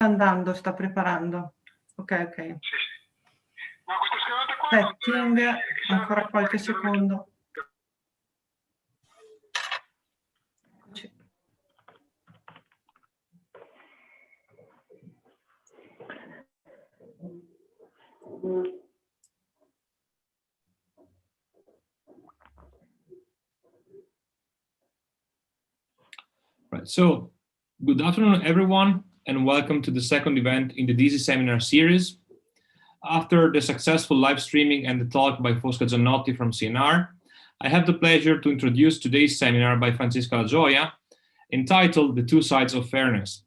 sta andando, sta preparando. Ok, ok. Sì, sì. Ma questa schermata qua Setting, ancora qualche secondo. Right, so good afternoon, everyone, and welcome to the second event in the DISI Seminars Series. After the successful live streaming and the talk by Fosca Giannotti from CNR, I have the pleasure to introduce today's seminar by Francesca Lagioia, entitled The Two Sides of Fairness.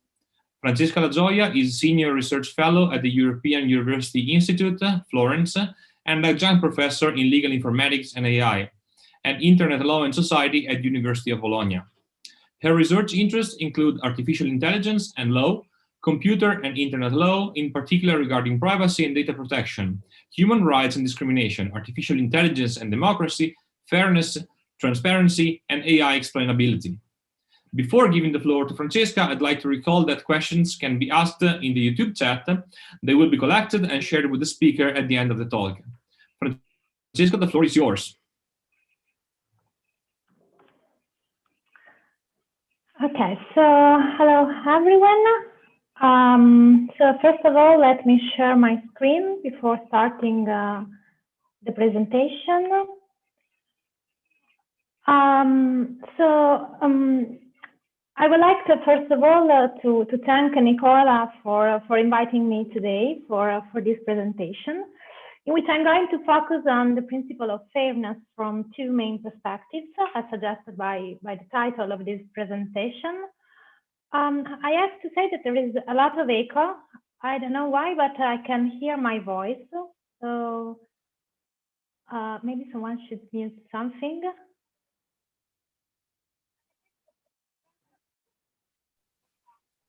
Francesca Lagioia is Senior Research Fellow at the European University Institute, Florence, and Adjunct Professor in Legal Informatics and AI, and Internet Law and Society at University of Bologna. Her research interests include artificial intelligence and law, computer and internet law, in particular regarding privacy and data protection, human rights and discrimination, artificial intelligence and democracy, fairness, transparency, and AI explainability. Before giving the floor to Francesca, I'd like to recall that questions can be asked in the YouTube chat. They will be collected and shared with the speaker at the end of the talk. Francesca, the floor is yours. Okay, so hello everyone. So first of all, let me share my screen before starting the presentation. I would like to first of all to thank Nicola for inviting me today for this presentation, in which I'm going to focus on the principle of fairness from two main perspectives, as suggested by the title of this presentation. I have to say that there is a lot of echo. I don't know why, but I can hear my voice. So maybe someone should mute something.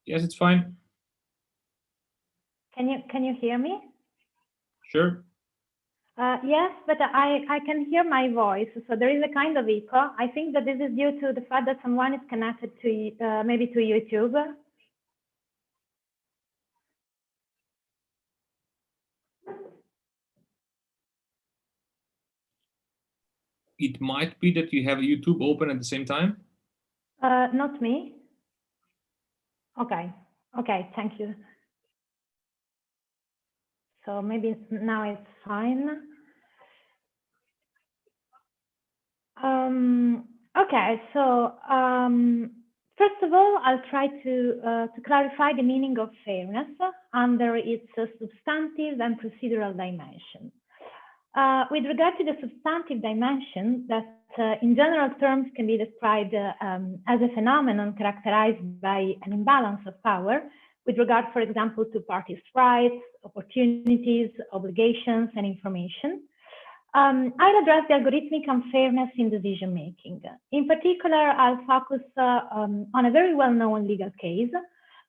Yes, it's fine. Can you hear me? Sure. Yes, but I can hear my voice, so there is a kind of echo. I think that this is due to the fact that someone is connected to maybe to YouTube. It might be that you have YouTube open at the same time. Not me. Okay, thank you. So maybe now it's fine. Okay, so first of all, I'll try to clarify the meaning of fairness under its substantive and procedural dimension. With regard to the substantive dimension, that in general terms can be described as a phenomenon characterized by an imbalance of power with regard, for example, to parties' rights, opportunities, obligations, and information. I'll address the algorithmic unfairness in decision-making. In particular, I'll focus on a very well-known legal case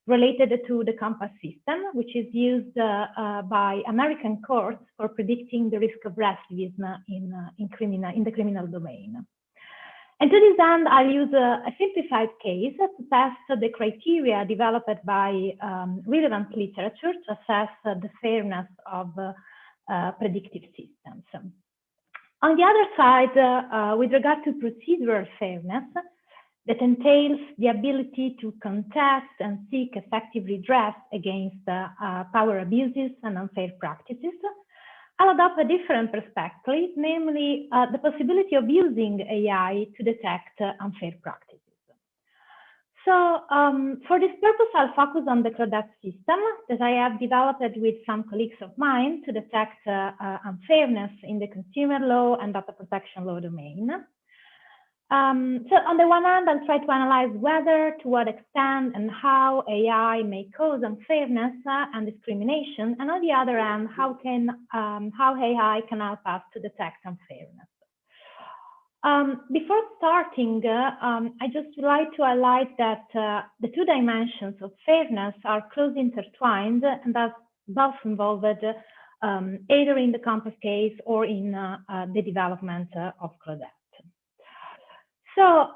related to the compass system, which is used by American courts for predicting the risk of recidivism in the criminal domain. And to this end, I'll use a simplified case to test the criteria developed by relevant literature to assess the fairness of predictive systems. On the other side, with regard to procedural fairness, that entails the ability to contest and seek effective redress against power abuses and unfair practices, I'll adopt a different perspective, namely the possibility of using AI to detect unfair practices. So for this purpose, I'll focus on the CLAUDETTE system that I have developed with some colleagues of mine to detect unfairness in the consumer law and data protection law domain. So on the one hand, I'll try to analyze whether, to what extent, and how AI may cause unfairness and discrimination, and on the other hand, how AI can help us to detect unfairness. Before starting, I just would like to highlight that the two dimensions of fairness are closely intertwined and thus both involved either in the compass case or in the development of CLAUDETTE. So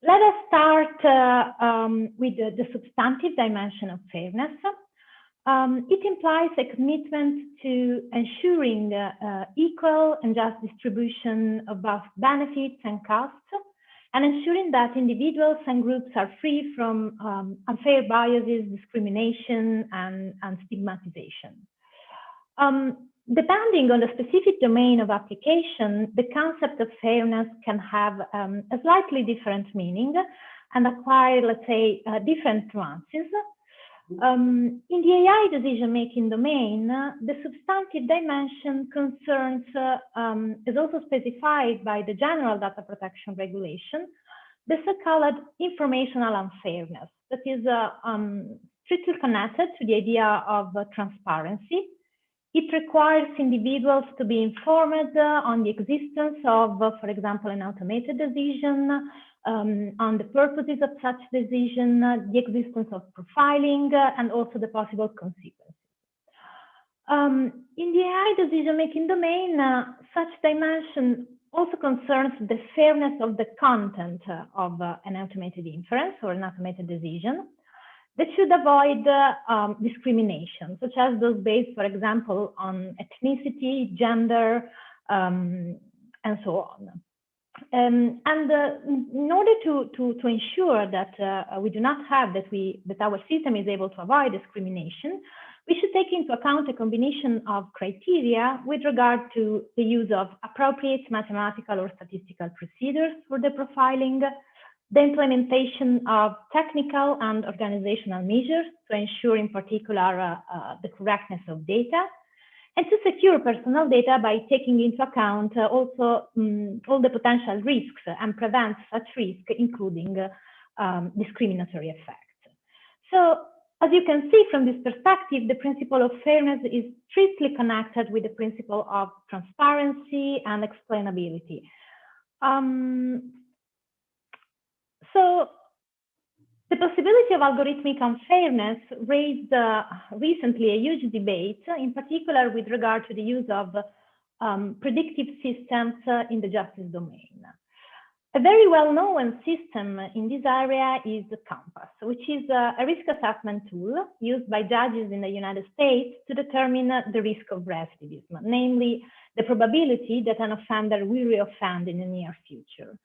let us start with the substantive dimension of fairness. It implies a commitment to ensuring equal and just distribution of both benefits and costs, and ensuring that individuals and groups are free from unfair biases, discrimination, and stigmatization. Depending on the specific domain of application, the concept of fairness can have a slightly different meaning and acquire, let's say, different nuances. In the AI decision-making domain, the substantive dimension concerns, is also specified by the General Data Protection Regulation, the so-called informational unfairness, that is strictly connected to the idea of transparency. It requires individuals to be informed on the existence of, for example, an automated decision, on the purposes of such decision, the existence of profiling, and also the possible consequences. In the AI decision-making domain, such dimension also concerns the fairness of the content of an automated inference or an automated decision that should avoid discrimination, such as those based, for example, on ethnicity, gender, and so on. In order to ensure that we do not have that our system is able to avoid discrimination, we should take into account a combination of criteria with regard to the use of appropriate mathematical or statistical procedures for the profiling, the implementation of technical and organizational measures to ensure, in particular, the correctness of data, and to secure personal data by taking into account also all the potential risks and prevent such risk, including discriminatory effects. So, as you can see from this perspective, the principle of fairness is strictly connected with the principle of transparency and explainability. So, the possibility of algorithmic unfairness raised recently a huge debate, in particular with regard to the use of predictive systems in the justice domain. A very well-known system in this area is COMPAS, which is a risk assessment tool used by judges in the United States to determine the risk of recidivism, namely the probability that an offender will reoffend in the near future.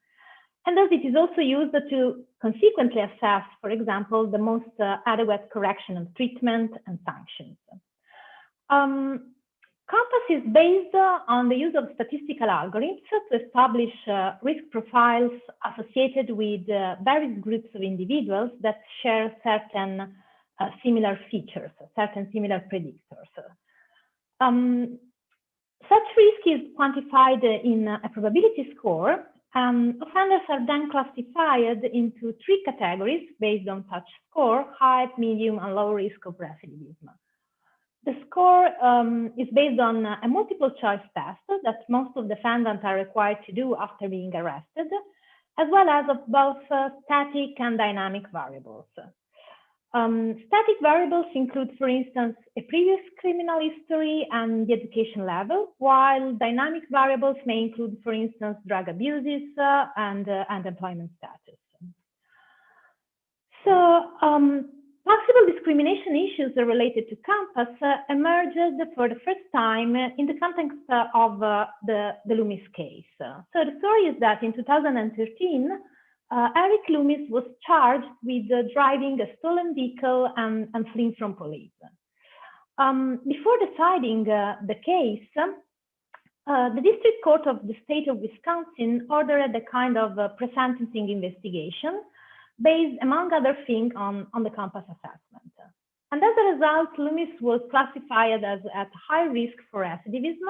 And thus it is also used to consequently assess, for example, the most adequate correction of treatment and sanctions. COMPAS is based on the use of statistical algorithms to establish risk profiles associated with various groups of individuals that share certain similar features, certain similar predictors. Such risk is quantified in a probability score. Offenders are then classified into 3 categories based on such score: high, medium, and low risk of recidivism. The score is based on a multiple choice test that most of defendants are required to do after being arrested, as well as of both static and dynamic variables. Static variables include, for instance, a previous criminal history and the education level, while dynamic variables may include, for instance, drug abuses and employment status. So, possible discrimination issues related to COMPAS emerged for the first time in the context of the Loomis case. So the story is that in 2013, Eric Loomis was charged with driving a stolen vehicle and fleeing from police. Before deciding the case, the District Court of the state of Wisconsin ordered a kind of pre-sentencing investigation based, among other things, on the COMPAS assessment. And as a result, Loomis was classified as at high risk for recidivism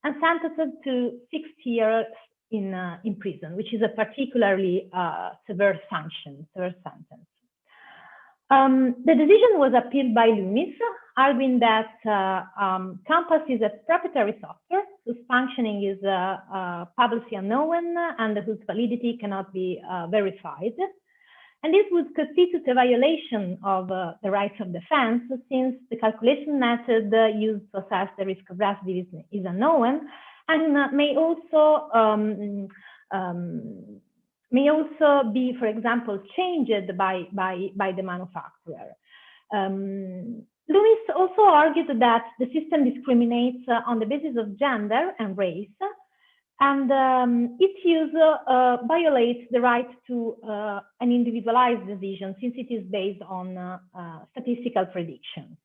and sentenced to 6 years in prison, which is a particularly severe sentence. The decision was appealed by Loomis, arguing that COMPAS is a proprietary software whose functioning is publicly unknown and whose validity cannot be verified. And this would constitute a violation of the rights of defense, since the calculation method used to assess the risk of recidivism is unknown, and may also may also be, for example, changed by the manufacturer. Loomis also argued that the system discriminates on the basis of gender and race, and its use violates the right to an individualized decision, since it is based on statistical predictions.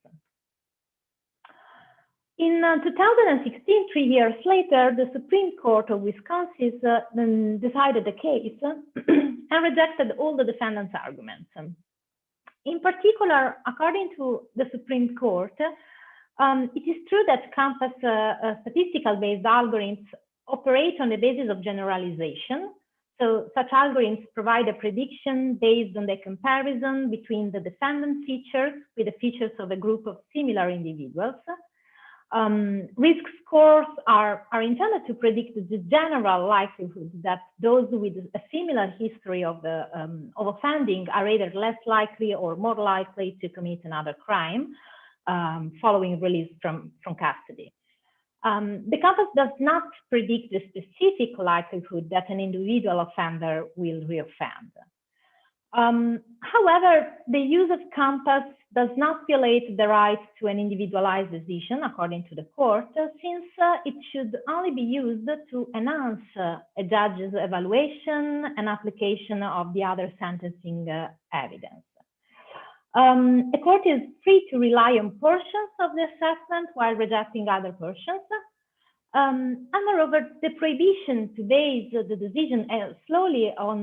In 2016, 3 years later, the Supreme Court of Wisconsin then decided the case and rejected all the defendants' arguments. In particular, according to the Supreme Court, it is true that CAMPAS statistical-based algorithms operate on the basis of generalization. So such algorithms provide a prediction based on the comparison between the defendant features with the features of a group of similar individuals. Risk scores are intended to predict the general likelihood that those with a similar history of offending are either less likely or more likely to commit another crime following release from custody. The CAMPAS does not predict the specific likelihood that an individual offender will reoffend. However, the use of CAMPAS does not violate the right to an individualized decision, according to the court, since it should only be used to enhance a judge's evaluation and application of the other sentencing evidence. A court is free to rely on portions of the assessment while rejecting other portions. And moreover, the prohibition to base the decision solely on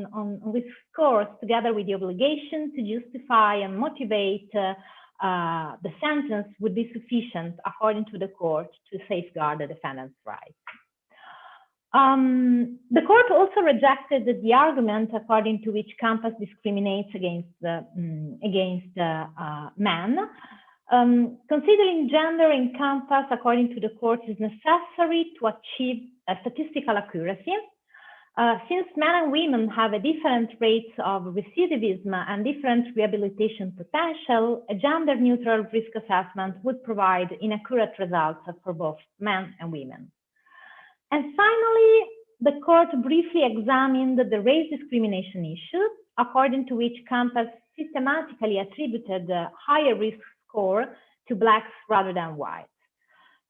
risk scores, together with the obligation to justify and motivate the sentence, would be sufficient, according to the court, to safeguard the defendant's rights. The court also rejected the argument according to which CAMPAS discriminates against men. Considering gender in CAMPAS, according to the court, is necessary to achieve a statistical accuracy. Since men and women have a different rates of recidivism and different rehabilitation potential, a gender-neutral risk assessment would provide inaccurate results for both men and women. And finally, the court briefly examined the race discrimination issue, according to which CAMPAS systematically attributed a higher risk score to Blacks rather than whites.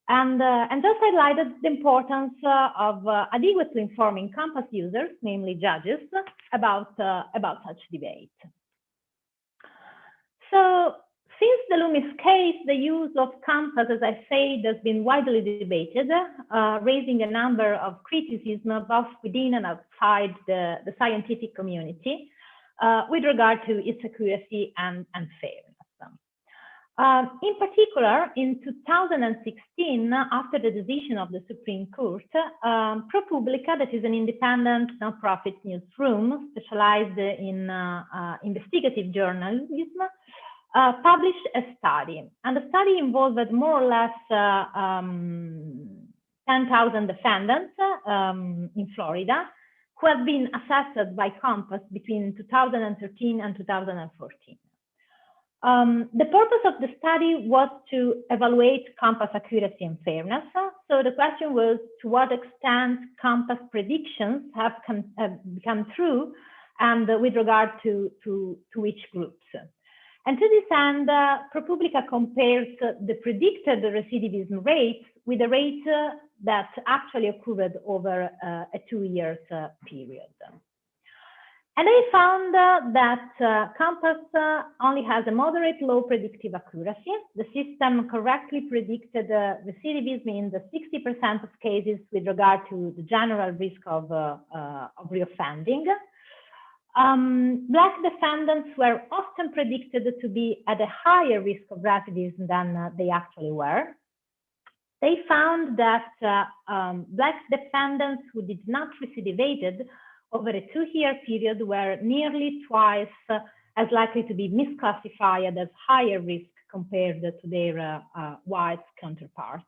And just highlighted the importance of adequately informing CAMPAS users, namely judges, about such debate. So, since the Loomis case, the use of CAMPAS, as I said, has been widely debated, raising a number of criticisms both within and outside the scientific community with regard to its accuracy and fairness. In particular, in 2016, after the decision of the Supreme Court, ProPublica, that is an independent nonprofit newsroom specialized in investigative journalism, published a study. And the study involved more or less 10,000 defendants in Florida who have been assessed by CAMPAS between 2013 and 2014. The purpose of the study was to evaluate CAMPAS accuracy and fairness. So the question was to what extent CAMPAS predictions have become true, and with regard to which groups. And to this end, ProPublica compares the predicted recidivism rates with the rate that actually occurred over a 2 years period. And they found that CAMPAS only has a moderate low predictive accuracy. The system correctly predicted recidivism in the 60% of cases with regard to the general risk of reoffending. Black defendants were often predicted to be at a higher risk of recidivism than they actually were. They found that Black defendants who did not recidivated over a 2-year period were nearly twice as likely to be misclassified as higher risk compared to their white counterparts.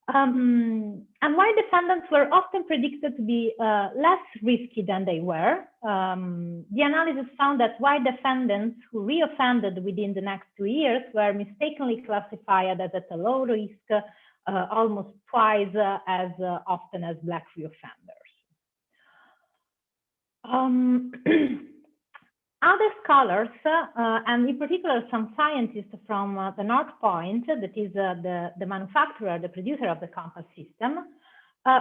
And white defendants were often predicted to be less risky than they were. The analysis found that white defendants who reoffended within the next 2 years were mistakenly classified as at a low risk almost twice as often as Black reoffenders. Other scholars, and in particular some scientists from the North Point, that is the manufacturer, the producer of the compass system,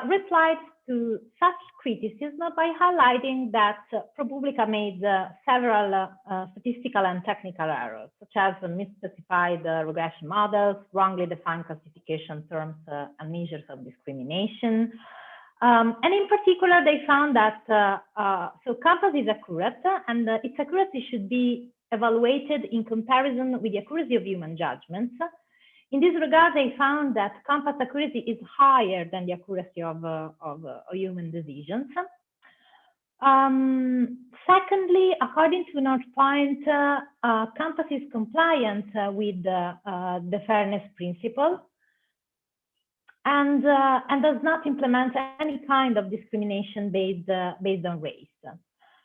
replied to such criticism by highlighting that ProPublica made several statistical and technical errors, such as misspecified regression models, wrongly defined classification terms and measures of discrimination. And in particular, they found that so compass is accurate, and its accuracy should be evaluated in comparison with the accuracy of human judgments. In this regard, they found that compass accuracy is higher than the accuracy of human decisions. Secondly, according to North Point, compass is compliant with the fairness principle, and does not implement any kind of discrimination based on race.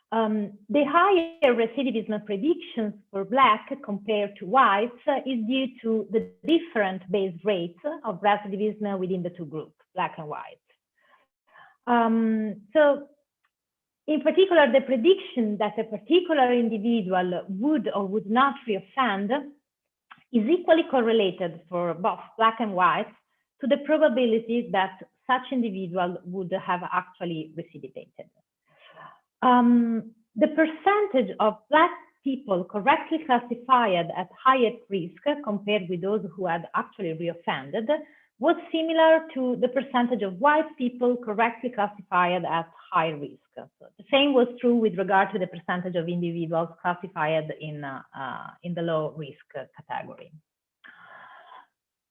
The higher recidivism predictions for Black compared to whites is due to the different base rates of recidivism within the two groups, Black and white. So, in particular, the prediction that a particular individual would or would not reoffend is equally correlated for both Black and whites to the probability that such individual would have actually recidivated. The percentage of Black people correctly classified at highest risk compared with those who had actually reoffended was similar to the percentage of white people correctly classified at high risk. So the same was true with regard to the percentage of individuals classified in the low risk category.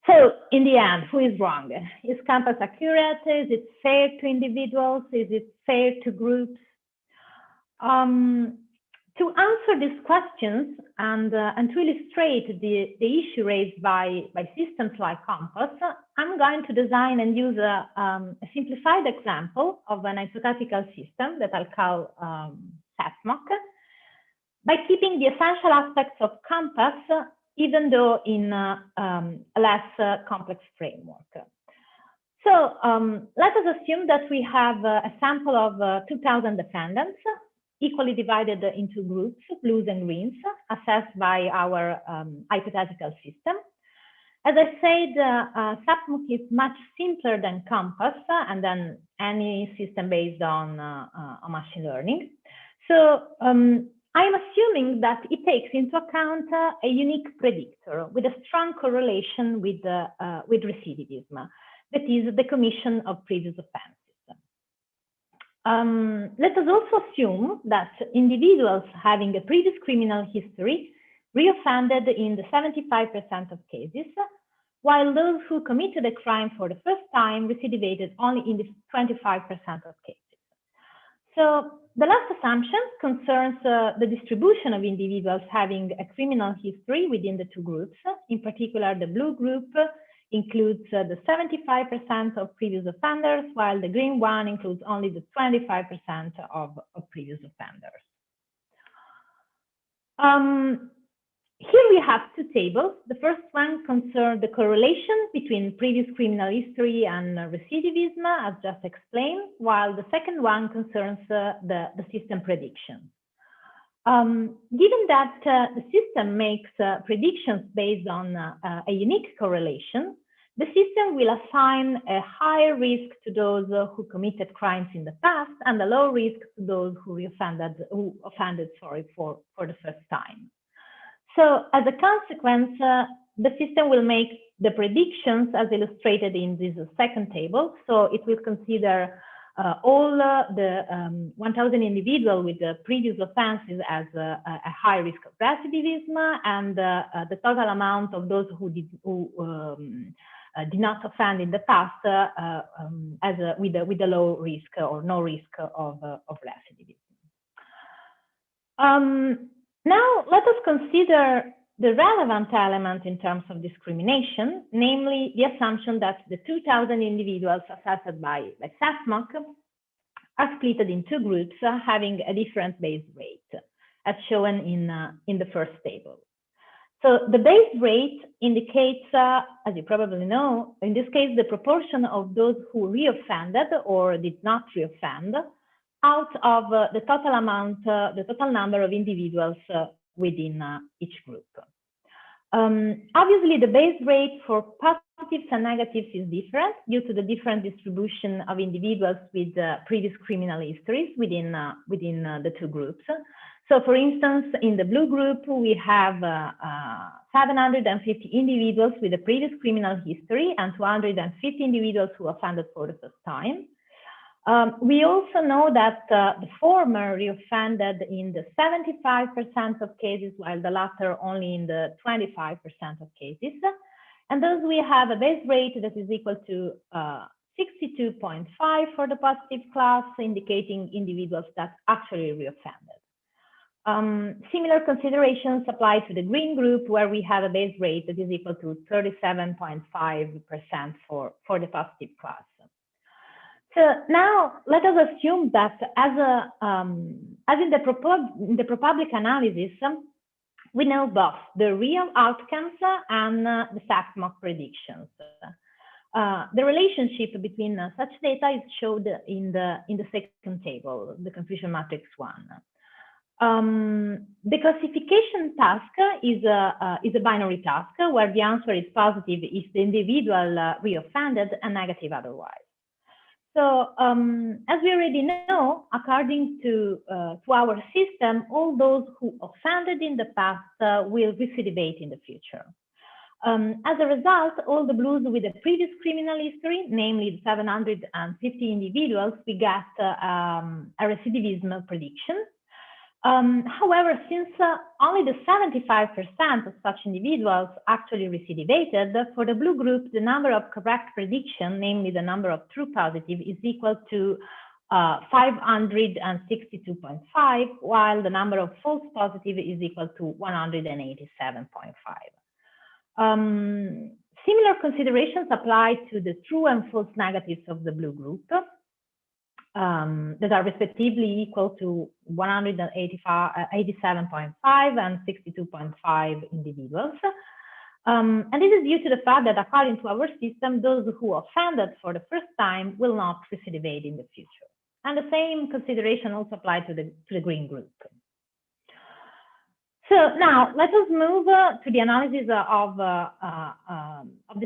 So in the end, who is wrong? Is compass accurate? Is it fair to individuals? Is it fair to groups? To answer these questions and to illustrate the issue raised by systems like Compass, I'm going to design and use a simplified example of an hypothetical system that I'll call SATMOC, by keeping the essential aspects of Compass, even though in a less complex framework. So let us assume that we have a sample of 2,000 defendants, equally divided into groups, blues and greens, assessed by our hypothetical system. As I said, SATMOC is much simpler than Compass and than any system based on machine learning. So I'm assuming that it takes into account a unique predictor with a strong correlation with recidivism, that is the commission of previous offenses. Let us also assume that individuals having a previous criminal history reoffended in the 75% of cases, while those who committed a crime for the first time recidivated only in the 25% of cases. So the last assumption concerns the distribution of individuals having a criminal history within the two groups. In particular, the blue group includes the 75% of previous offenders, while the green one includes only the 25% of previous offenders. Here we have two tables. The first one concerns the correlation between previous criminal history and recidivism, as just explained, while the second one concerns the system prediction. Given that the system makes predictions based on a unique correlation, the system will assign a higher risk to those who committed crimes in the past and a low risk to those who offended for the first time. So as a consequence, the system will make the predictions as illustrated in this second table. So it will consider all the 1,000 individuals with the previous offenses as a high risk of recidivism, and the total amount of those who did not offend in the past with a low risk or no risk of recidivism. Now let us consider the relevant element in terms of discrimination, namely the assumption that the 2,000 individuals assessed by SATMOC are split in two groups having a different base rate, as shown in the first table. So the base rate indicates, as you probably know, in this case, the proportion of those who reoffended or did not reoffend out of the total amount, the total number of individuals within each group. Obviously, the base rate for positives and negatives is different due to the different distribution of individuals with previous criminal histories within the two groups. So, for instance, in the blue group, we have 750 individuals with a previous criminal history and 250 individuals who offended for the first time. We also know that the former reoffended in the 75% of cases, while the latter only in the 25% of cases. And thus we have a base rate that is equal to 62.5 for the positive class, indicating individuals that actually reoffended. Similar considerations apply to the green group, where we have a base rate that is equal to 37.5% for the positive class. So now let us assume that as in the ProPublica analysis, we know both the real outcomes and the fact mock predictions. The relationship between such data is showed in the second table, the confusion matrix 1. The classification task is a binary task where the answer is positive if the individual reoffended and negative otherwise. So as we already know, according to our system, all those who offended in the past will recidivate in the future. As a result, all the blues with a previous criminal history, namely the 750 individuals, we get a recidivism prediction. However, since only the 75% of such individuals actually recidivated, for the blue group, the number of correct prediction, namely the number of true positive, is equal to 562.5, while the number of false positive is equal to 187.5. Similar considerations apply to the true and false negatives of the blue group. That are respectively equal to 187.5 and 62.5 individuals. And this is due to the fact that according to our system, those who offended for the first time will not recidivate in the future. And the same consideration also applies to the green group. So now let us move to the analysis of the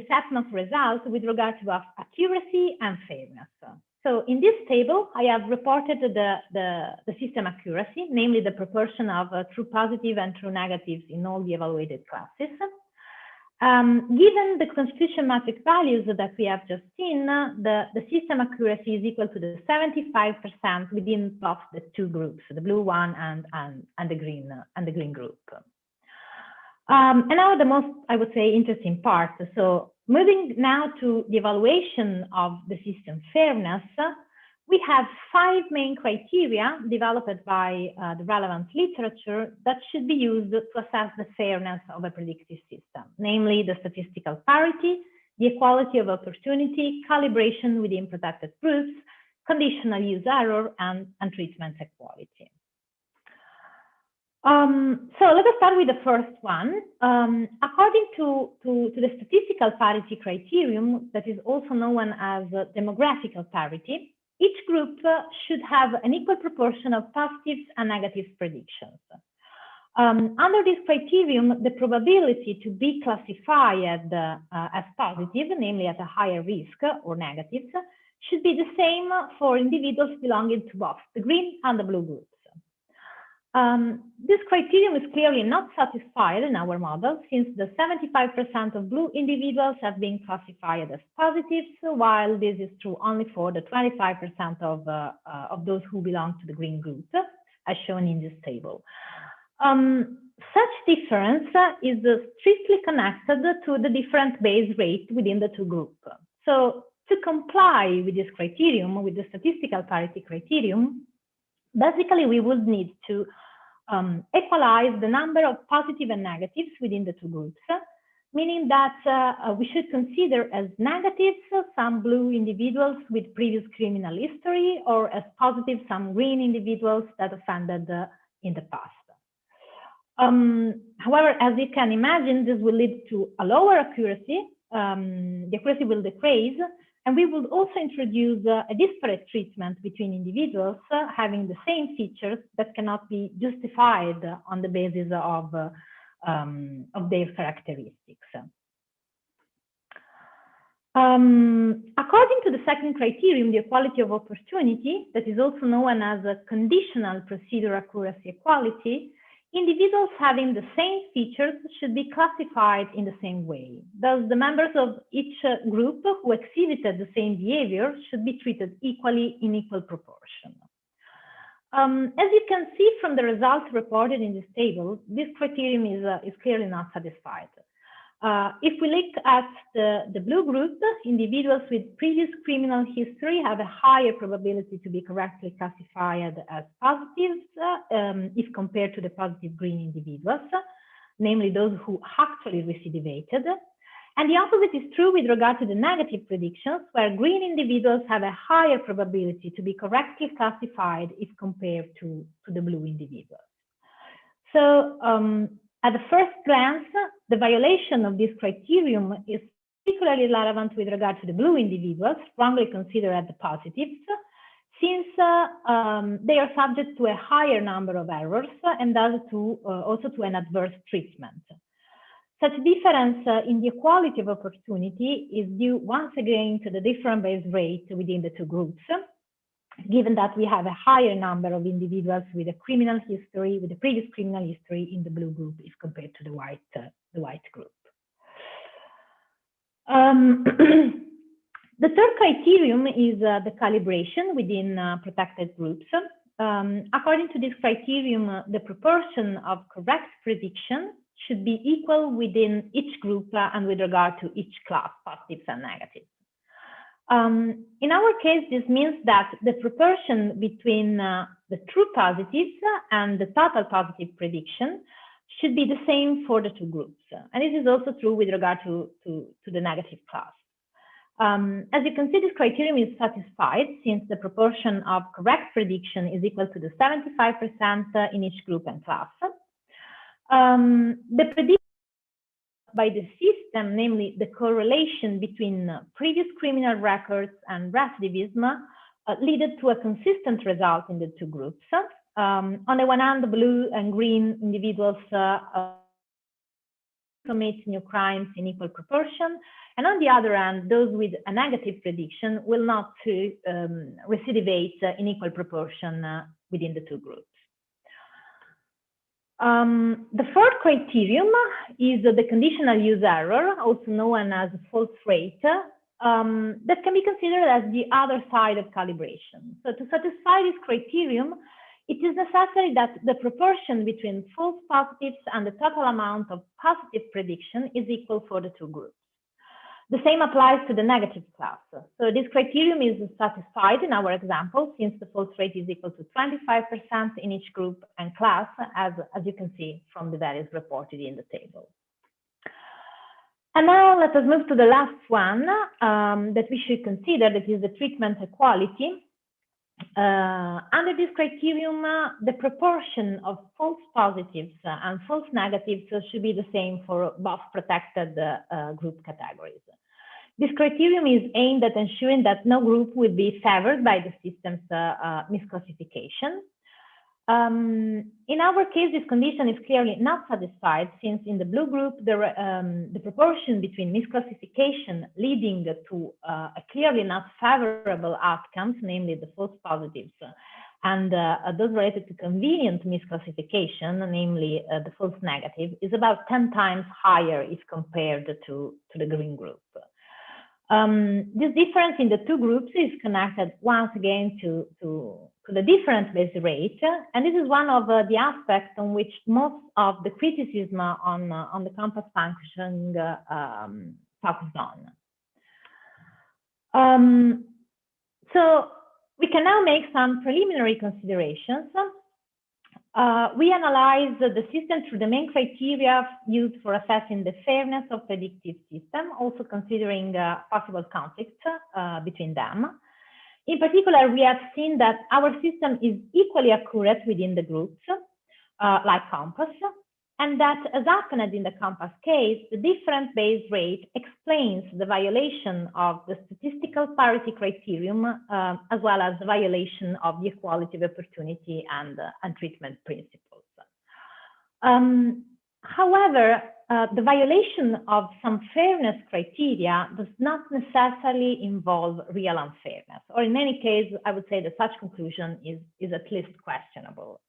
set of results with regard to accuracy and fairness. So in this table, I have reported the system accuracy, namely the proportion of true positive and true negatives in all the evaluated classes. Given the confusion matrix values that we have just seen, the system accuracy is equal to the 75% within both the two groups, the blue one and the green group. And now the most, I would say, interesting part. So moving now to the evaluation of the system fairness, we have 5 main criteria developed by the relevant literature that should be used to assess the fairness of a predictive system, namely the statistical parity, the equality of opportunity, calibration within protected groups, conditional use error, and treatment equality. So let us start with the first one. According to the statistical parity criterion, that is also known as demographical parity, each group should have an equal proportion of positives and negatives predictions. Under this criterion, the probability to be classified as positive, namely at a higher risk or negatives, should be the same for individuals belonging to both the green and the blue groups. This criterion is clearly not satisfied in our model, since the 75% of blue individuals have been classified as positives, while this is true only for the 25% of those who belong to the green group, as shown in this table. Such difference is strictly connected to the different base rate within the two groups. So to comply with this criterion, with the statistical parity criterion, basically we would need to equalize the number of positive and negatives within the two groups, meaning that we should consider as negatives some blue individuals with previous criminal history, or as positive some green individuals that offended in the past. However, as you can imagine, this will lead to a lower accuracy. The accuracy will decrease, And we will also introduce a disparate treatment between individuals having the same features that cannot be justified on the basis of their characteristics. According to the second criterion, the equality of opportunity, that is also known as a conditional procedure accuracy equality, individuals having the same features should be classified in the same way. Thus, the members of each group who exhibited the same behavior should be treated equally in equal proportion. As you can see from the results reported in this table, this criterion is clearly not satisfied. If we look at the blue group, individuals with previous criminal history have a higher probability to be correctly classified as positives if compared to the positive green individuals, namely those who actually recidivated. And the opposite is true with regard to the negative predictions, where green individuals have a higher probability to be correctly classified if compared to the blue individuals. So, at the first glance, the violation of this criterion is particularly relevant with regard to the blue individuals, strongly considered as the positives, since they are subject to a higher number of errors and thus also to an adverse treatment. Such difference in the equality of opportunity is due once again to the different base rate within the two groups, given that we have a higher number of individuals with a criminal history, with a previous criminal history in the blue group if compared to the white group. The third criterion is the calibration within protected groups. According to this criterion, the proportion of correct prediction should be equal within each group and with regard to each class, positives and negatives. In our case, this means that the proportion between the true positives and the total positive prediction should be the same for the two groups. And this is also true with regard to the negative class. As you can see, this criterion is satisfied since the proportion of correct prediction is equal to the 75% in each group and class. The prediction by the system, namely the correlation between previous criminal records and recidivism, led to a consistent result in the two groups. On the one hand, the blue and green individuals commit new crimes in equal proportion, and on the other hand, those with a negative prediction will not recidivate in equal proportion within the two groups. The fourth criterion is the conditional use error, also known as false rate, that can be considered as the other side of calibration. So to satisfy this criterion, it is necessary that the proportion between false positives and the total amount of positive prediction is equal for the two groups. The same applies to the negative class. So this criterion is satisfied in our example, since the false rate is equal to 25% in each group and class, as you can see from the values reported in the table. And now let us move to the last one that we should consider, that is the treatment equality. Under this criterion, the proportion of false positives and false negatives should be the same for both protected group categories. This criterion is aimed at ensuring that no group will be favored by the system's misclassification. In our case, this condition is clearly not satisfied, since in the blue group, the proportion between misclassification leading to a clearly not favorable outcomes, namely the false positives, and those related to convenient misclassification, namely the false negative, is about 10 times higher if compared to the green group. This difference in the two groups is connected once again to the different base rate, and this is one of the aspects on which most of the criticism on the compass function focused on. So we can now make some preliminary considerations. We analyze the system through the main criteria used for assessing the fairness of predictive system, also considering possible conflicts between them. In particular, we have seen that our system is equally accurate within the groups, like Compass, and that, as happened in the Compass case, the different base rate explains the violation of the statistical parity criterion, as well as the violation of the equality of opportunity and treatment principles. However, the violation of some fairness criteria does not necessarily involve real unfairness, or in any case, I would say that such conclusion is at least questionable.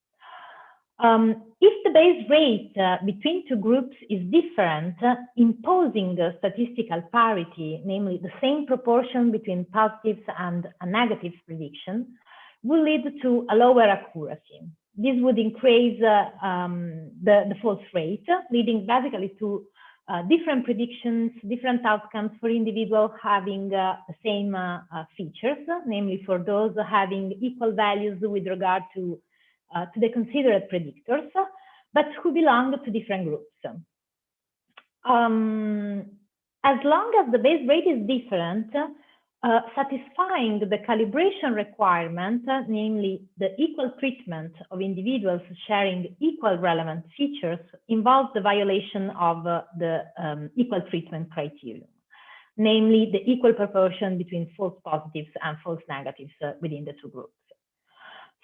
If the base rate between two groups is different, imposing the statistical parity, namely the same proportion between positives and negatives prediction, will lead to a lower accuracy. This would increase the false rate, leading basically to different predictions, different outcomes for individuals having the same features, namely for those having equal values with regard to the considered predictors, but who belong to different groups. As long as the base rate is different, satisfying the calibration requirement, namely the equal treatment of individuals sharing equal relevant features, involves the violation of the equal treatment criterion, namely the equal proportion between false positives and false negatives within the two groups.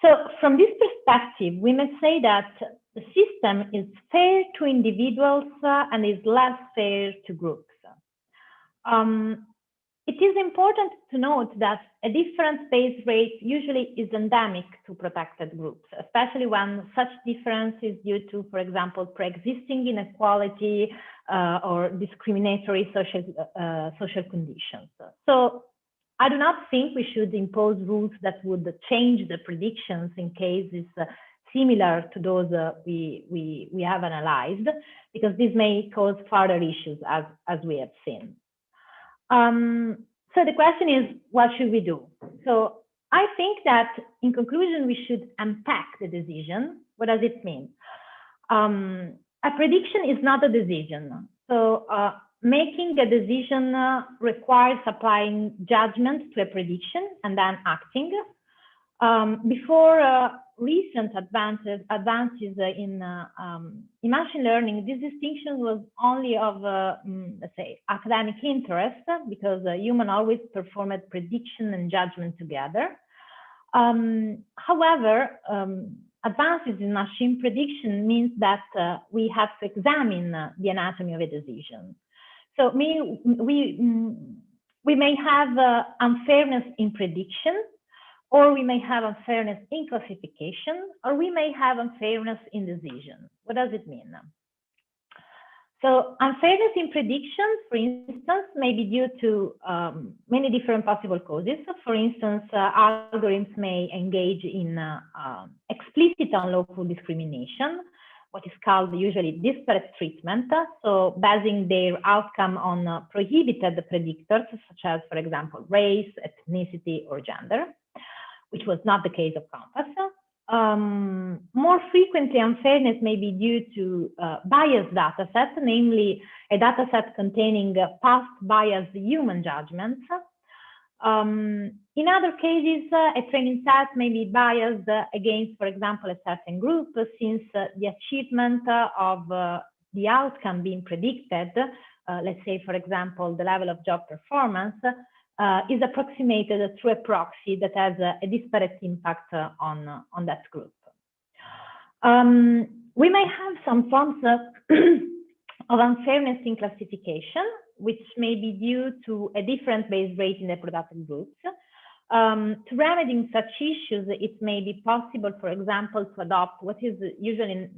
So from this perspective, we may say that the system is fair to individuals and is less fair to groups. It is important to note that a different base rate usually is endemic to protected groups, especially when such difference is due to, for example, pre-existing inequality or discriminatory social conditions. So I do not think we should impose rules that would change the predictions in cases similar to those we have analyzed, because this may cause further issues as we have seen. So the question is, what should we do? So I think that in conclusion, we should unpack the decision. What does it mean? A prediction is not a decision. So making a decision requires applying judgment to a prediction and then acting. Before recent advances in machine learning, this distinction was only of, let's say, academic interest, because humans always performed prediction and judgment together. However, advances in machine prediction means that we have to examine the anatomy of a decision. So we may have unfairness in prediction, or we may have unfairness in classification, or we may have unfairness in decision. What does it mean? So unfairness in prediction, for instance, may be due to many different possible causes. So for instance, algorithms may engage in explicit unlawful discrimination, what is called usually disparate treatment. So basing their outcome on prohibited predictors, such as, for example, race, ethnicity, or gender, which was not the case of Compass. More frequently, unfairness may be due to biased data sets, namely a data set containing past biased human judgments. In other cases, a training set may be biased against, for example, a certain group, since the achievement of the outcome being predicted, let's say, for example, the level of job performance, is approximated through a proxy that has a disparate impact on that group. We may have some forms of unfairness in classification, which may be due to a different base rate in the productive groups. To remedy such issues, it may be possible, for example, to adopt what is usually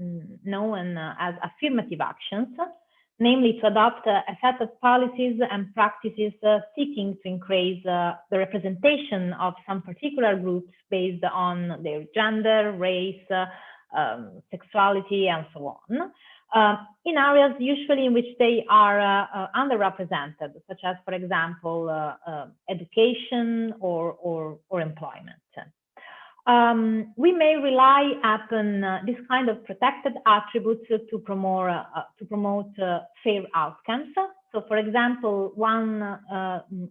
known as affirmative actions, namely to adopt a set of policies and practices seeking to increase the representation of some particular groups based on their gender, race, sexuality, and so on, in areas usually in which they are underrepresented, such as, for example, education or employment. We may rely upon this kind of protected attributes to promote fair outcomes. So for example, one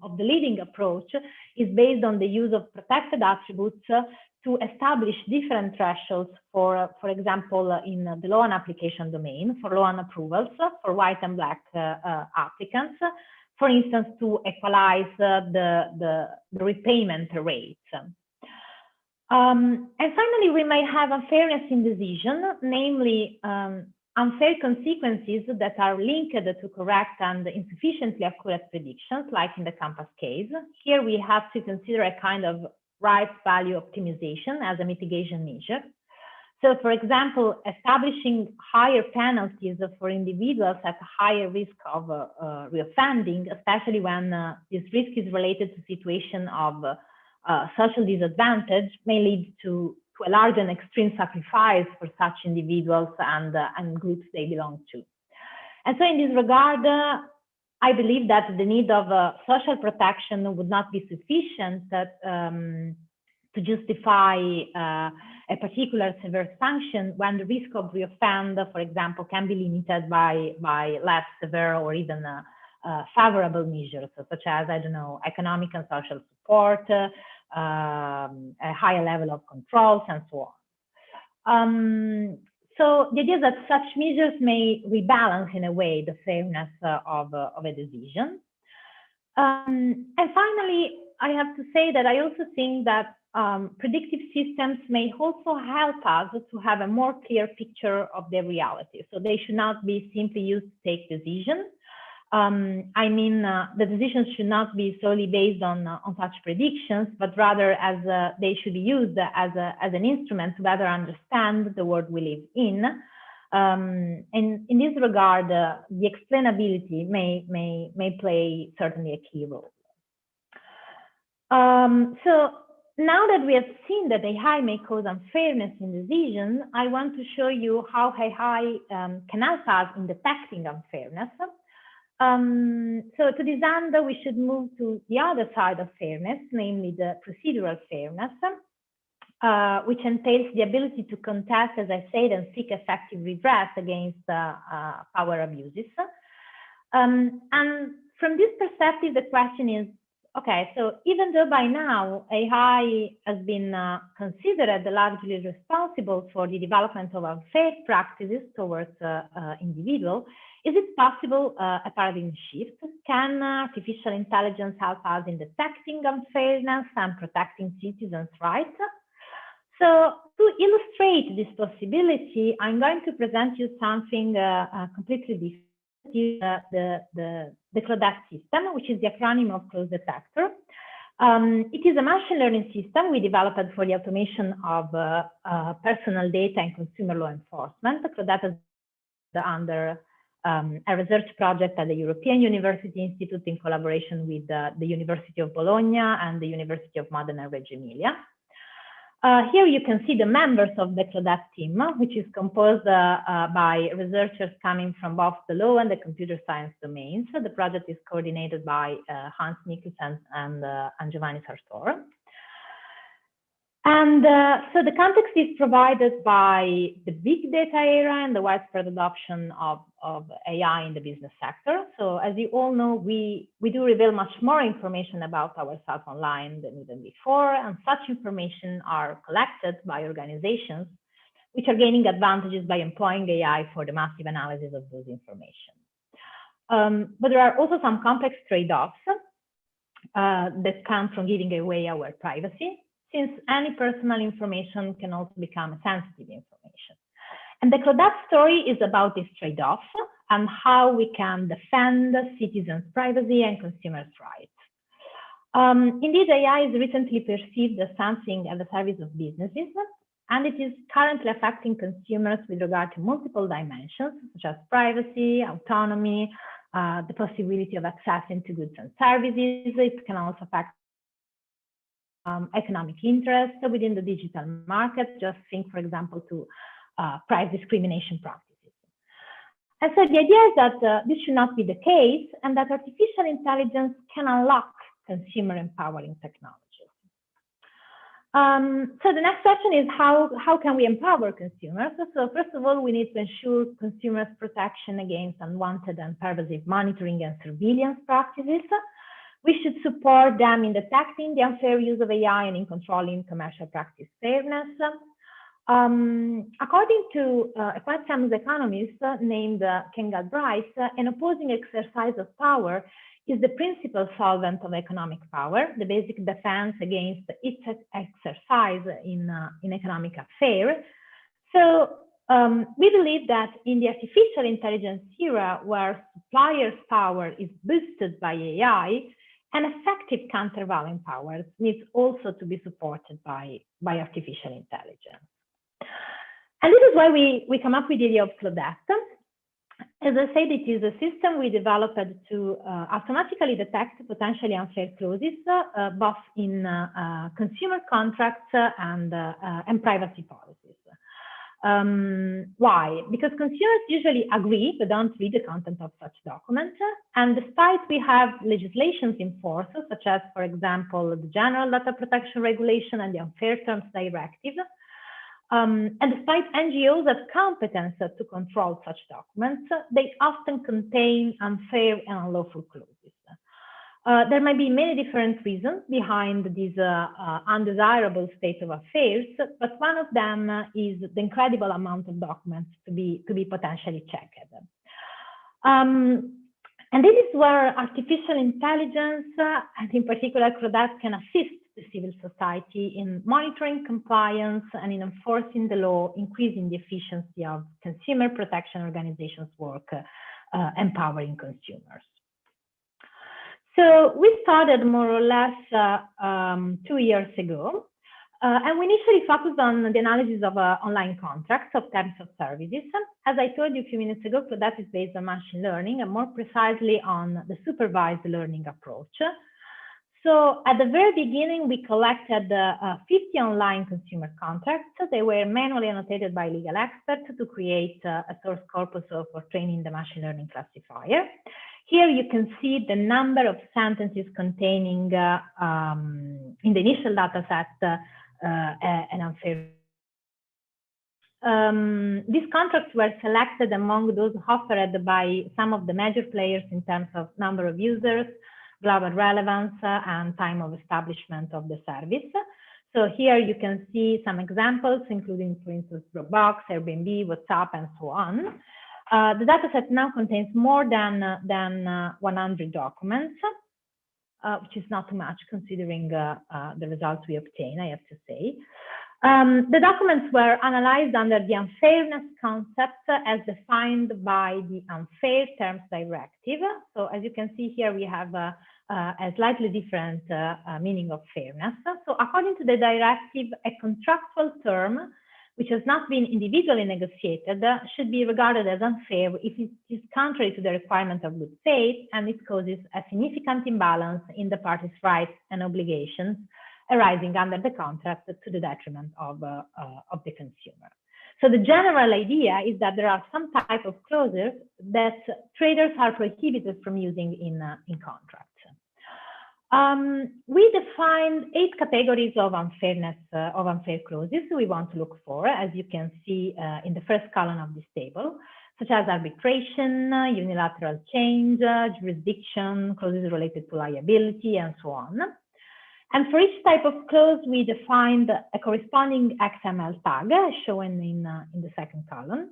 of the leading approach is based on the use of protected attributes to establish different thresholds for example, in the loan application domain, for loan approvals, for white and black applicants, for instance, to equalize the repayment rates. And finally, we may have unfairness in decision, namely unfair consequences that are linked to correct and insufficiently accurate predictions, like in the Compass case. Here we have to consider a kind of rights value optimization as a mitigation measure. So, for example, establishing higher penalties for individuals at a higher risk of reoffending, especially when this risk is related to situation of social disadvantage, may lead to a large and extreme sacrifice for such individuals and groups they belong to. And so in this regard, I believe that the need of social protection would not be sufficient to justify a particular severe sanction when the risk of reoffend, for example, can be limited by less severe or even favorable measures, such as, I don't know, economic and social support, a higher level of controls, and so on. So the idea is that such measures may rebalance in a way the fairness of a decision. And finally, I have to say that I also think that predictive systems may also help us to have a more clear picture of the reality. So they should not be simply used to take decisions. I mean, the decisions should not be solely based on such predictions, but rather as they should be used as an instrument to better understand the world we live in. And in this regard, the explainability may play certainly a key role. So now that we have seen that AI may cause unfairness in decision, I want to show you how AI can help us in detecting unfairness. So to this end, we should move to the other side of fairness, namely the procedural fairness, which entails the ability to contest, as I said, and seek effective redress against power abuses. And from this perspective, the question is, okay, so even though by now AI has been considered largely responsible for the development of unfair practices towards individuals, is it possible a paradigm shift? Can artificial intelligence help us in detecting unfairness and protecting citizens' rights? So to illustrate this possibility, I'm going to present you something completely different, the CLAUDETTE system, which is the acronym of close detector. It is a machine learning system we developed for the automation of personal data and consumer law enforcement. CLAUDETTE is under a research project at the European University Institute in collaboration with the University of Bologna and the University of Modena and Reggio Emilia. Here you can see the members of the CLAUDETTE team, which is composed by researchers coming from both the law and the computer science domains. So the project is coordinated by Hans Mikkelsen and Giovanni Sartor. And so the context is provided by the big data era and the widespread adoption of AI in the business sector. So as you all know, we do reveal much more information about ourselves online than even before, and such information are collected by organizations which are gaining advantages by employing AI for the massive analysis of those information. But there are also some complex trade-offs that come from giving away our privacy, since any personal information can also become sensitive information. And the CLAUDETTE story is about this trade-off and how we can defend citizens' privacy and consumers' rights. Indeed, AI is recently perceived as something at the service of businesses, and it is currently affecting consumers with regard to multiple dimensions, such as privacy, autonomy, the possibility of accessing to goods and services. It can also affect economic interest within the digital market. Just think, for example, to price discrimination practices. And so the idea is that this should not be the case, and that artificial intelligence can unlock consumer empowering technologies. So the next question is how can we empower consumers? So first of all, we need to ensure consumers' protection against unwanted and pervasive monitoring and surveillance practices. We should support them in detecting the unfair use of AI and in controlling commercial practice fairness. According to a quite famous economist named Ken Galbraith, an opposing exercise of power is the principal solvent of economic power, the basic defense against its exercise in economic affairs. So we believe that in the artificial intelligence era, where suppliers' power is boosted by AI, an effective countervailing power needs also to be supported by artificial intelligence. And this is why we come up with the idea of CLAUDETTE. As I said, it is a system we developed to automatically detect potentially unfair clauses, both in consumer contracts and privacy policies. Why? Because consumers usually agree but don't read the content of such documents. And despite we have legislations in force, such as, for example, the General Data Protection Regulation and the Unfair Terms Directive, and despite NGOs have competence to control such documents, they often contain unfair and unlawful clauses. There might be many different reasons behind this undesirable state of affairs, but one of them is the incredible amount of documents to be potentially checked. And this is where artificial intelligence, and in particular CLAUDETTE, can assist the civil society in monitoring compliance and in enforcing the law, increasing the efficiency of consumer protection organizations' work, empowering consumers. So we started more or less 2 years ago, and we initially focused on the analysis of online contracts of terms of services. As I told you a few minutes ago, CLAUDETTE is based on machine learning and more precisely on the supervised learning approach. So at the very beginning, we collected 50 online consumer contracts. They were manually annotated by legal experts to create a source corpus for training the machine learning classifier. Here you can see the number of sentences containing in the initial data set an unfair. These contracts were selected among those offered by some of the major players in terms of number of users, global relevance, and time of establishment of the service. So here you can see some examples, including, for instance, Dropbox, Airbnb, WhatsApp, and so on. The dataset now contains more than 100 documents, which is not too much considering the results we obtain, I have to say. The documents were analyzed under the unfairness concept as defined by the Unfair Terms Directive. So as you can see here, we have a slightly different meaning of fairness. So according to the directive, a contractual term which has not been individually negotiated should be regarded as unfair if it is contrary to the requirement of good faith and it causes a significant imbalance in the parties' rights and obligations arising under the contract to the detriment of the consumer. So the general idea is that there are some type of clauses that traders are prohibited from using in contracts. We defined 8 categories of unfairness, of unfair clauses we want to look for, as you can see in the first column of this table, such as arbitration, unilateral change, jurisdiction, clauses related to liability, and so on. And for each type of clause, we defined a corresponding XML tag shown in the second column.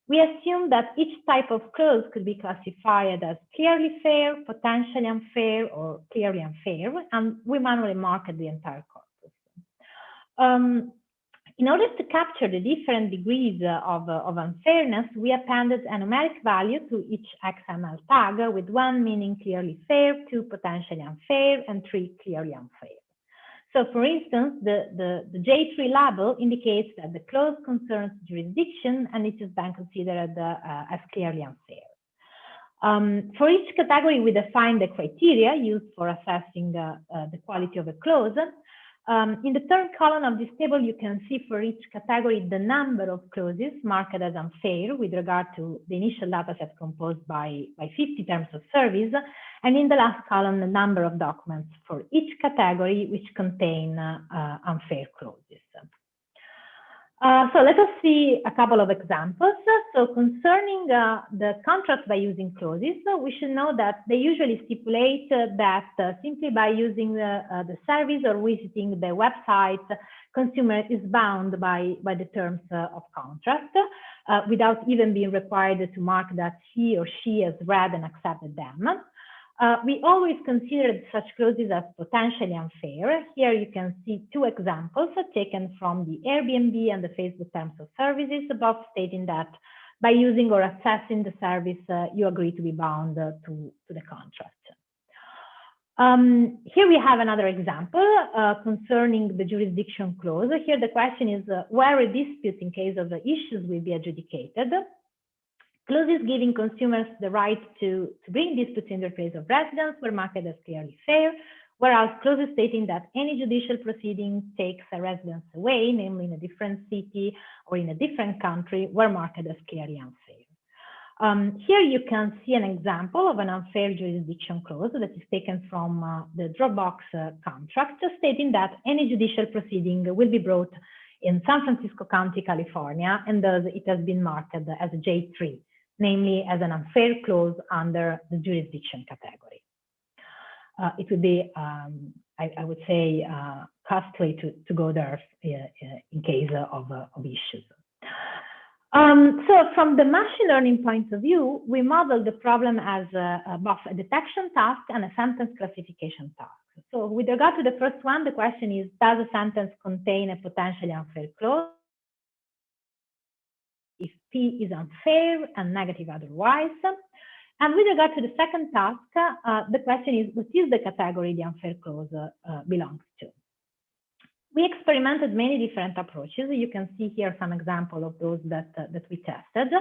We assume that each type of clause could be classified as clearly fair, potentially unfair, or clearly unfair, and we manually marked the entire corpus. In order to capture the different degrees of unfairness, we appended a numeric value to each XML tag, with 1 meaning clearly fair, 2 potentially unfair, and 3 clearly unfair. So for instance, the J3 label indicates that the clause concerns jurisdiction and it is then considered as clearly unfair. For each category, we defined the criteria used for assessing the quality of a clause. In the third column of this table, you can see for each category the number of clauses marked as unfair with regard to the initial dataset composed by 50 terms of service, and in the last column, the number of documents for each category which contain unfair clauses. So let us see a couple of examples. So concerning the contract by using clauses, we should know that they usually stipulate that simply by using the service or visiting the website, consumer is bound by the terms of contract without even being required to mark that he or she has read and accepted them. We always considered such clauses as potentially unfair. Here you can see two examples taken from the Airbnb and the Facebook terms of services, both stating that by using or accessing the service, you agree to be bound to the contract. Here we have another example concerning the jurisdiction clause. Here the question is where a dispute in case of issues will be adjudicated. Clauses giving consumers the right to bring disputes in their place of residence were marked as clearly fair, whereas clauses stating that any judicial proceeding takes a residence away, namely in a different city or in a different country, were marked as clearly unfair. Here you can see an example of an unfair jurisdiction clause that is taken from the Dropbox contract, stating that any judicial proceeding will be brought in San Francisco County, California, and thus it has been marked as a J3. Namely as an unfair clause under the jurisdiction category. It would be, I would say, costly to go there in case of issues. So from the machine learning point of view, we model the problem as both a detection task and a sentence classification task. So with regard to the first one, the question is, does a sentence contain a potentially unfair clause? If P is unfair and negative otherwise. And with regard to the second task, the question is, what is the category the unfair clause belongs to? We experimented many different approaches. You can see here some examples of those that we tested.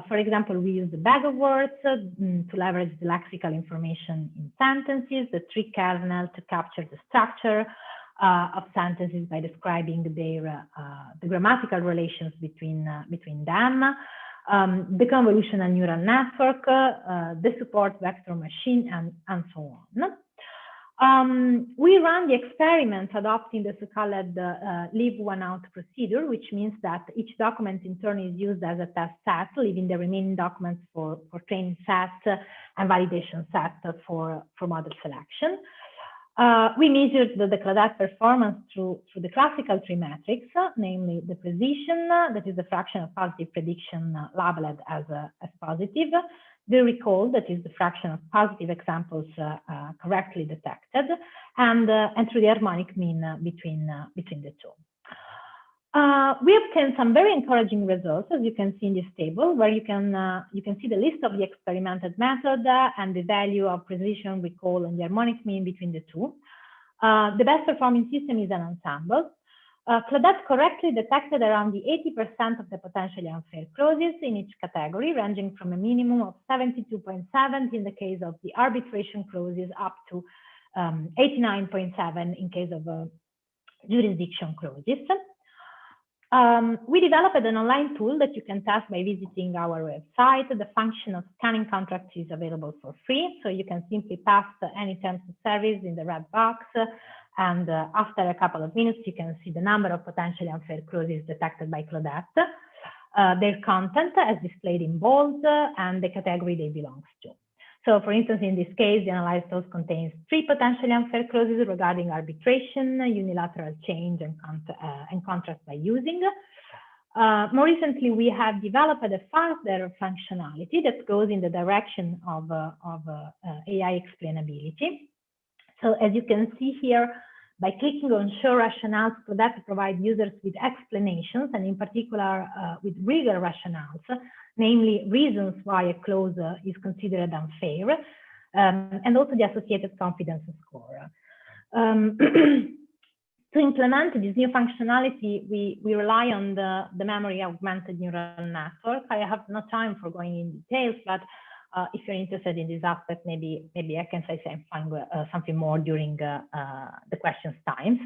For example, we used the bag of words to leverage the lexical information in sentences, the tree kernel to capture the structure of sentences by describing the grammatical relations between them, the convolutional neural network, the support vector machine, and so on. We ran the experiment adopting the so-called leave one out procedure, which means that each document in turn is used as a test set, leaving the remaining documents for training set and validation set for model selection. We measured the CLAUDETTE performance through the classical tree metrics, namely the precision, that is the fraction of positive prediction labeled as positive, the recall, that is the fraction of positive examples correctly detected, and through the harmonic mean between the two. We obtained some very encouraging results, as you can see in this table, where you can see the list of the experimented method and the value of precision, recall, and the harmonic mean between the two. The best performing system is an ensemble. CLAUDETTE correctly detected around the 80% of the potentially unfair clauses in each category, ranging from a minimum of 72.7 in the case of the arbitration clauses up to 89.7 in case of jurisdiction clauses. We developed an online tool that you can test by visiting our website. The function of scanning contracts is available for free, so you can simply pass any terms of service in the red box, and after a couple of minutes, you can see the number of potentially unfair clauses detected by CLAUDETTE, their content as displayed in bold, and the category they belong to. So, for instance, in this case, the analyzed clause contains 3 potentially unfair clauses regarding arbitration, unilateral change, and contract by using. More recently, we have developed a further functionality that goes in the direction of AI explainability. So, as you can see here, by clicking on Show Rationales, CLAUDETTE provides users with explanations, and in particular with real rationales, namely reasons why a clause is considered unfair, and also the associated confidence score. To implement this new functionality, we rely on the memory augmented neural network. I have no time for going in details, but if you're interested in this aspect, maybe I can say something more during the questions times.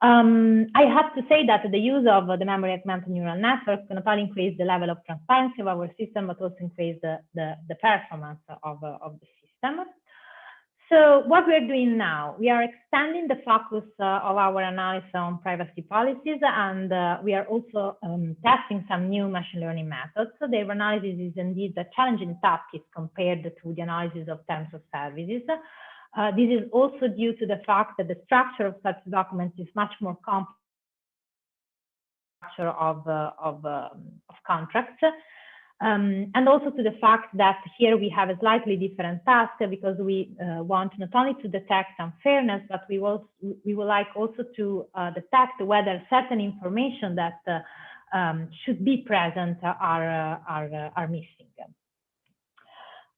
I have to say that the use of the memory augmented neural network not only increase the level of transparency of our system, but also increase the performance of the system. So what we're doing now, we are extending the focus of our analysis on privacy policies, and we are also testing some new machine learning methods. So their analysis is indeed a challenging task if compared to the analysis of terms of services. This is also due to the fact that the structure of such documents is much more complex than the structure of contracts. And also to the fact that here we have a slightly different task because we want not only to detect unfairness, but we would like also to detect whether certain information that should be present are missing.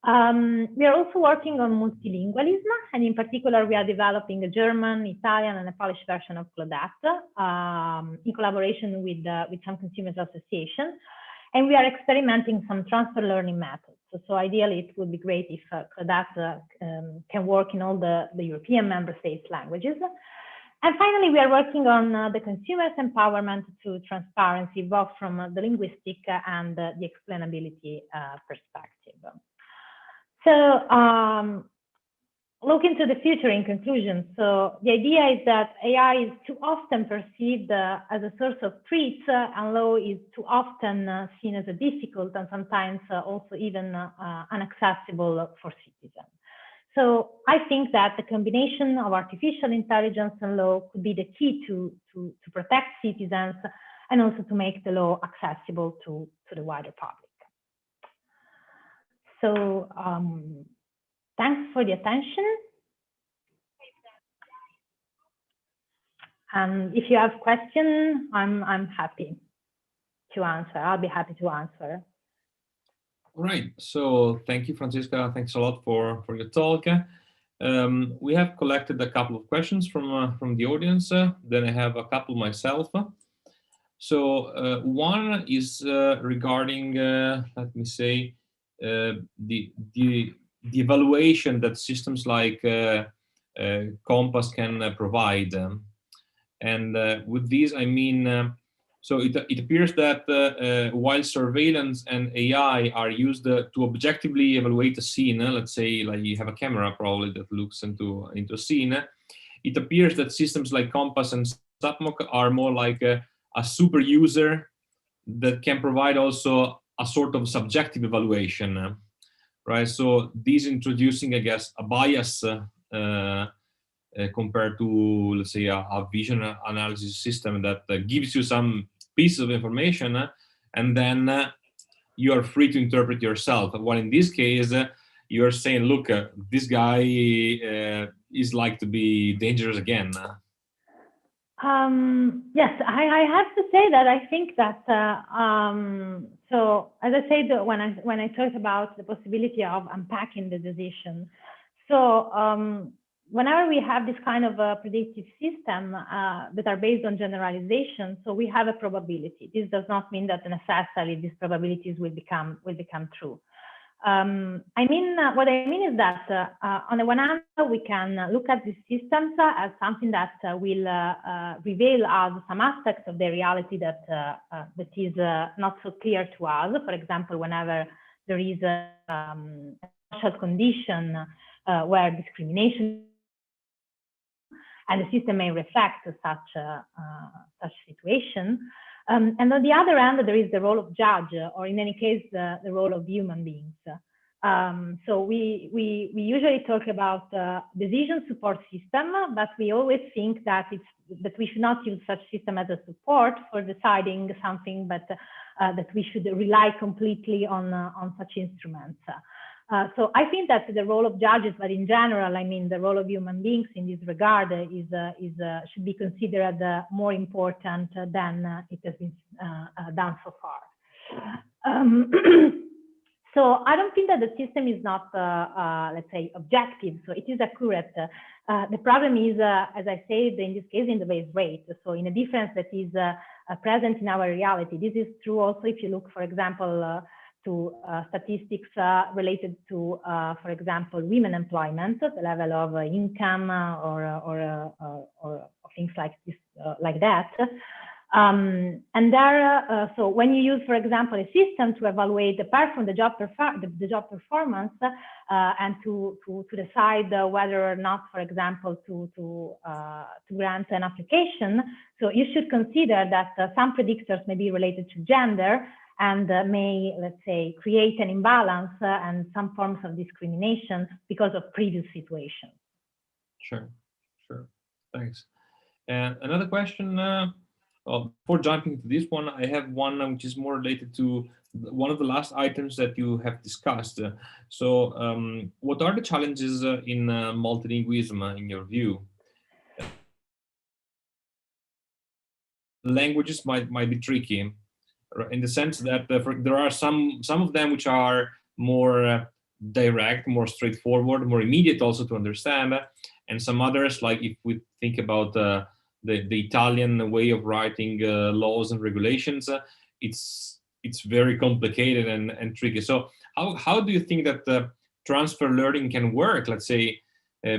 We are also working on multilingualism, and in particular, we are developing a German, Italian, and a Polish version of CLAUDETTE in collaboration with some consumers associations. And we are experimenting some transfer learning methods. So ideally, it would be great if CLAUDETTE can work in all the European member states' languages. And finally, we are working on the consumer's empowerment to transparency, both from the linguistic and the explainability perspective. So looking to the future in conclusion, so the idea is that AI is too often perceived as a source of threats, and law is too often seen as a difficult and sometimes also even inaccessible for citizens. So I think that the combination of artificial intelligence and law could be the key to protect citizens and also to make the law accessible to the wider public. So thanks for the attention. And if you have questions, I'm happy to answer. I'll be happy to answer. All right. So thank you, Francesca. Thanks a lot for your talk. We have collected a couple of questions from the audience. Then I have a couple myself. So one is regarding, let me say, the evaluation that systems like Compass can provide. And with this, I mean, so it appears that while surveillance and AI are used to objectively evaluate a scene, let's say like you have a camera probably that looks into a scene, it appears that systems like Compass and StatMock are more like a super user that can provide also a sort of subjective evaluation, right? So this introducing, I guess, a bias compared to, let's say, a vision analysis system that gives you some pieces of information and then you are free to interpret yourself. While in this case, you're saying, look, this guy is like to be dangerous again. Yes, I have to say that I think that, so as I said, when I talked about the possibility of unpacking the decision, so whenever we have this kind of a predictive system that are based on generalization, so we have a probability. This does not mean that necessarily these probabilities will become true. I mean, what I mean is that on the one hand, we can look at these systems as something that will reveal us some aspects of the reality that is not so clear to us. For example, whenever there is a social condition where discrimination, and the system may reflect such situation. And on the other hand, there is the role of judge, or in any case, the role of human beings. So we usually talk about decision support system, but we always think that we should not use such system as a support for deciding something, but that we should rely completely on such instruments. So I think that the role of judges, but in general, I mean, the role of human beings in this regard should be considered more important than it has been done so far. So I don't think that the system is not, let's say, objective. So it is accurate. The problem is, as I said, in this case, in the base rate. So in a difference that is present in our reality. This is true also if you look, for example, to statistics related to, for example, women employment, the level of income or things like this, like that. And there, so when you use, for example, a system to evaluate the job performance and to decide whether or not, for example, to grant an application, so you should consider that some predictors may be related to gender and may, let's say, create an imbalance and some forms of discrimination because of previous situations. Sure, sure. Thanks. And another question. Well, before jumping to this one, I have one which is more related to one of the last items that you have discussed. What are the challenges in multilingualism in your view? Languages might be tricky in the sense that there are some of them which are more direct, more straightforward, more immediate also to understand, and some others, like if we think about the Italian way of writing laws and regulations, it's very complicated and tricky. So how do you think that transfer learning can work, let's say,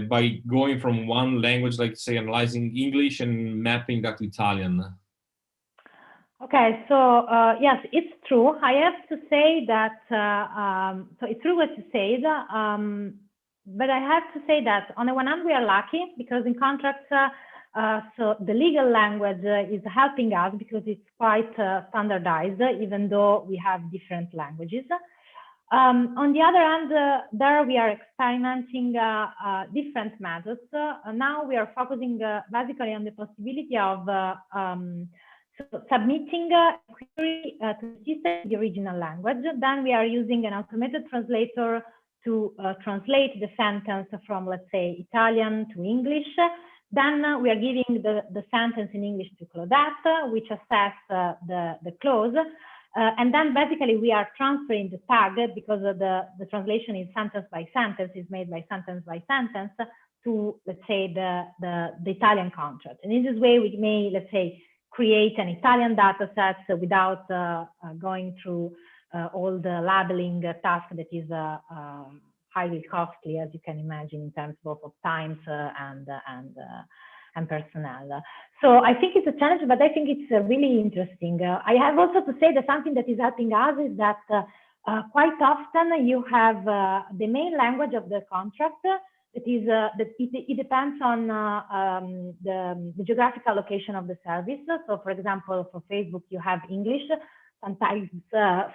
by going from one language, like say analyzing English and mapping that to Italian? Okay, so yes, it's true. I have to say that, so it's true what you said, but I have to say that on the one hand, we are lucky because in contracts, so the legal language is helping us because it's quite standardized, even though we have different languages. On the other hand, there we are experimenting different methods. Now we are focusing basically on the possibility of submitting a query to the system in the original language. Then we are using an automated translator to translate the sentence from, let's say, Italian to English. Then we are giving the sentence in English to CLAUDETTE, which assess the clause. And then basically we are transferring the tag because the translation is sentence by sentence, is made by sentence to, let's say, the Italian contract. And in this way, we may, let's say, create an Italian data set without going through all the labeling task that is highly costly, as you can imagine, in terms both of times and personnel. So I think it's a challenge, but I think it's really interesting. I have also to say that something that is helping us is that quite often you have the main language of the contract. It depends on the geographical location of the service. So, for example, for Facebook, you have English. Sometimes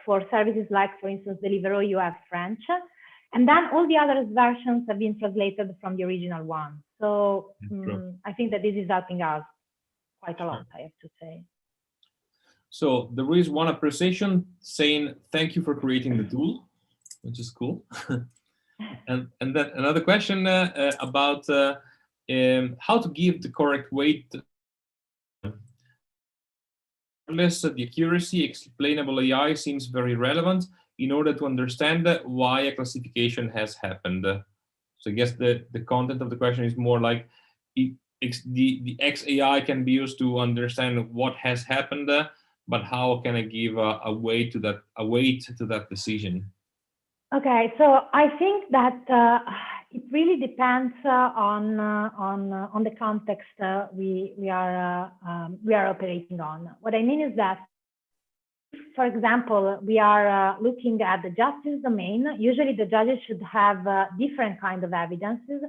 for services like, for instance, Deliveroo, you have French. And then all the other versions have been translated from the original one. So I think that this is helping us quite a lot, I have to say. So there is one appreciation saying, thank you for creating the tool, which is cool. And then another question about how to give the correct weight. The accuracy, explainable AI seems very relevant in order to understand why a classification has happened. So I guess the content of the question is more like the XAI can be used to understand what has happened, but how can I give a weight to that decision? Okay, so I think that it really depends on the context we are operating on. What I mean is that, for example, we are looking at the justice domain. Usually, the judges should have different kind of evidences,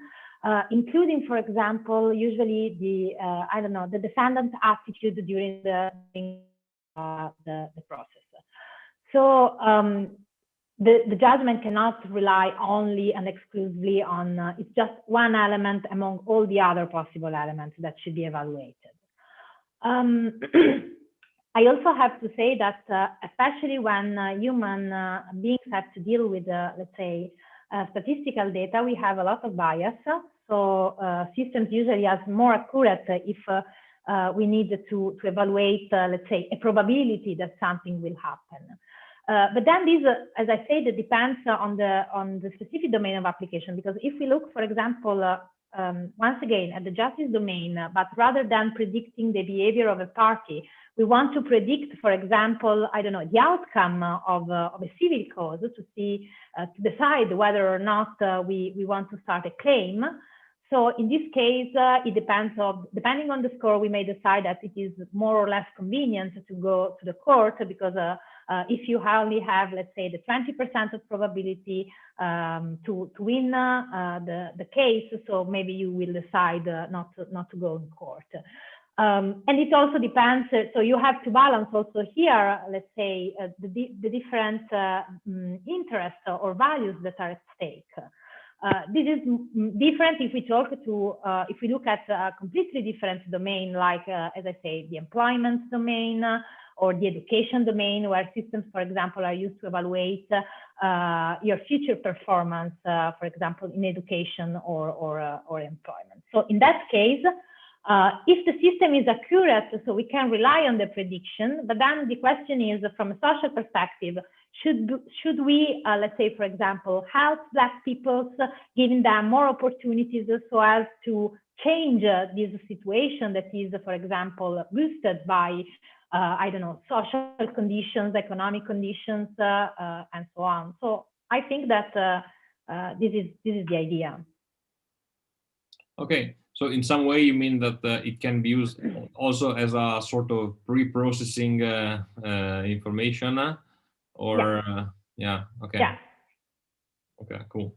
including, for example, usually the defendant's attitude during the process. So the judgment cannot rely only and exclusively on, it's just one element among all the other possible elements that should be evaluated. I also have to say that, especially when human beings have to deal with, let's say, statistical data, we have a lot of bias. So systems usually are more accurate if we need to evaluate, let's say, a probability that something will happen. But then this, as I said, it depends on the specific domain of application, because if we look, for example, once again, at the justice domain, but rather than predicting the behavior of a party, we want to predict, for example, I don't know, the outcome of a civil cause to see, to decide whether or not we want to start a claim. So in this case, it depending on the score, we may decide that it is more or less convenient to go to the court, because if you only have, let's say, the 20% of probability to win the case, so maybe you will decide not to go in court. And it also depends, so you have to balance also here, let's say, the different interests or values that are at stake. This is different if we if we look at a completely different domain, like, as I say, the employment domain or the education domain, where systems, for example, are used to evaluate your future performance, for example, in education or employment. So in that case, if the system is accurate, so we can rely on the prediction, but then the question is, from a social perspective, should we, let's say, for example, help Black people, giving them more opportunities so as to change this situation that is, for example, boosted by, I don't know, social conditions, economic conditions, and so on. So I think that this is the idea. Okay. So in some way, you mean that it can be used also as a sort of pre-processing information, or yeah, okay. Yeah. Okay, cool.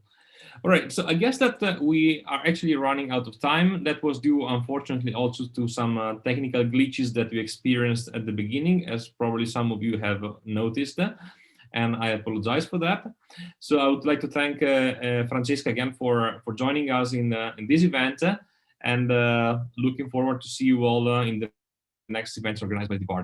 All right, so I guess that we are actually running out of time. That was due, unfortunately, also to some technical glitches that we experienced at the beginning, as probably some of you have noticed, and I apologize for that. So I would like to thank Francesca again for joining us in this event, and looking forward to see you all in the next events organized by the department.